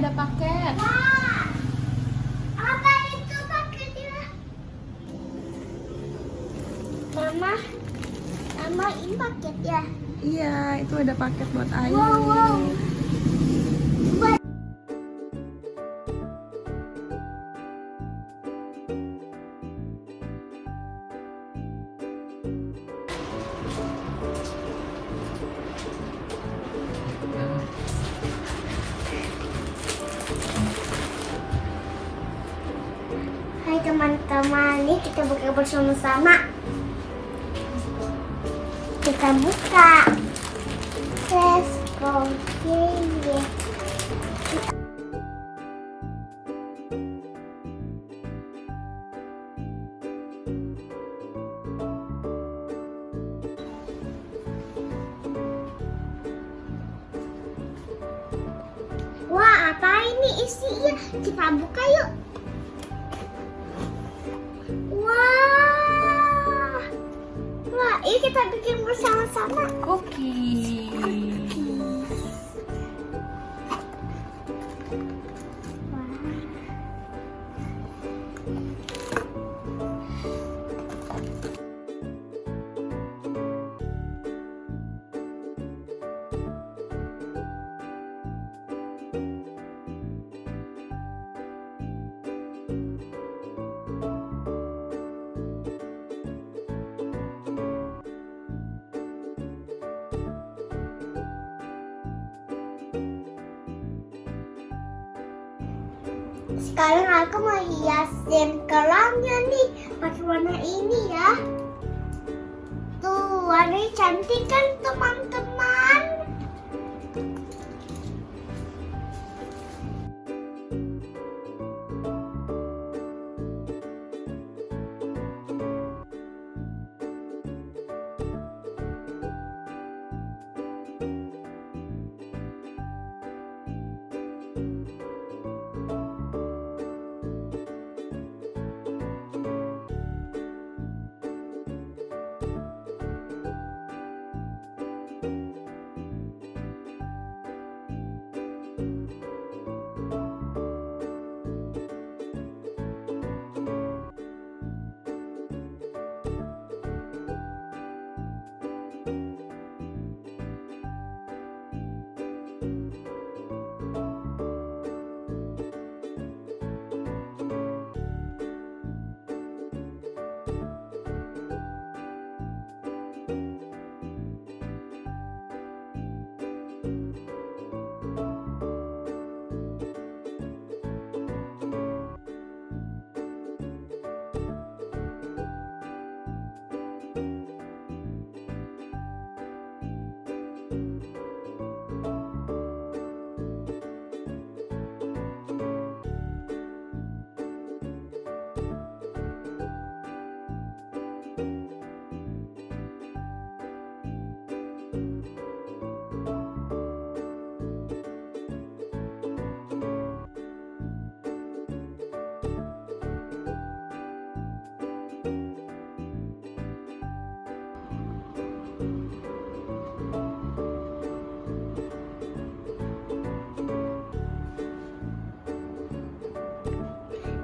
ada paket. Wah, apa itu paketnya? Mama ini paket ya? Iya, itu ada paket buat Aileen. Wow. Hai teman-teman, ini kita buka bersama-sama. Kita buka. Let's go. Yeah. Wah, apa ini isinya? Kita buka yuk. Wah, ini kita bikin bersama-sama. Cookie. Sekarang aku mau hiasin kerangnya nih pakai warna ini ya. Tuh, warnanya cantik kan teman-teman?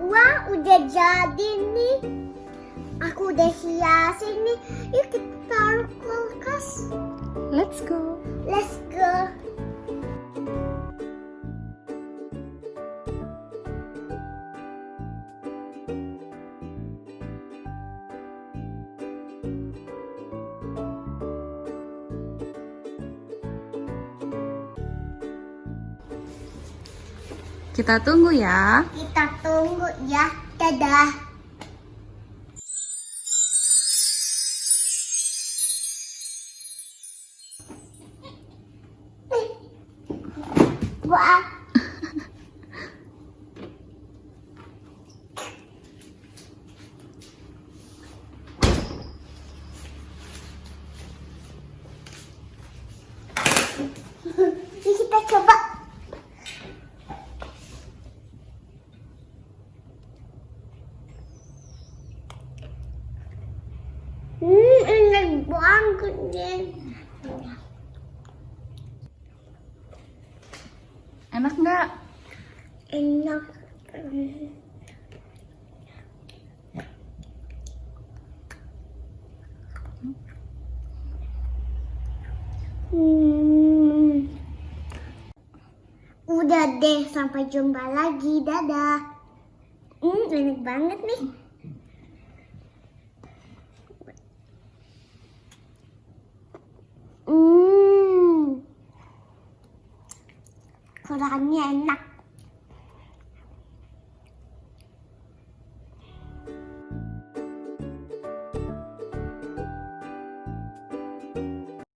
Wah, udah jadi nih. Aku udah hiasin nih. Yuk kita taruh kulkas. Let's go. Let's go. Kita tunggu ya. Kita tunggu ya. Dadah. Wah. Kita coba. Enak banget deh. Enak nggak? Enak. Udah deh, sampai jumpa lagi. Dadah. Enak banget nih. Kurangnya enak.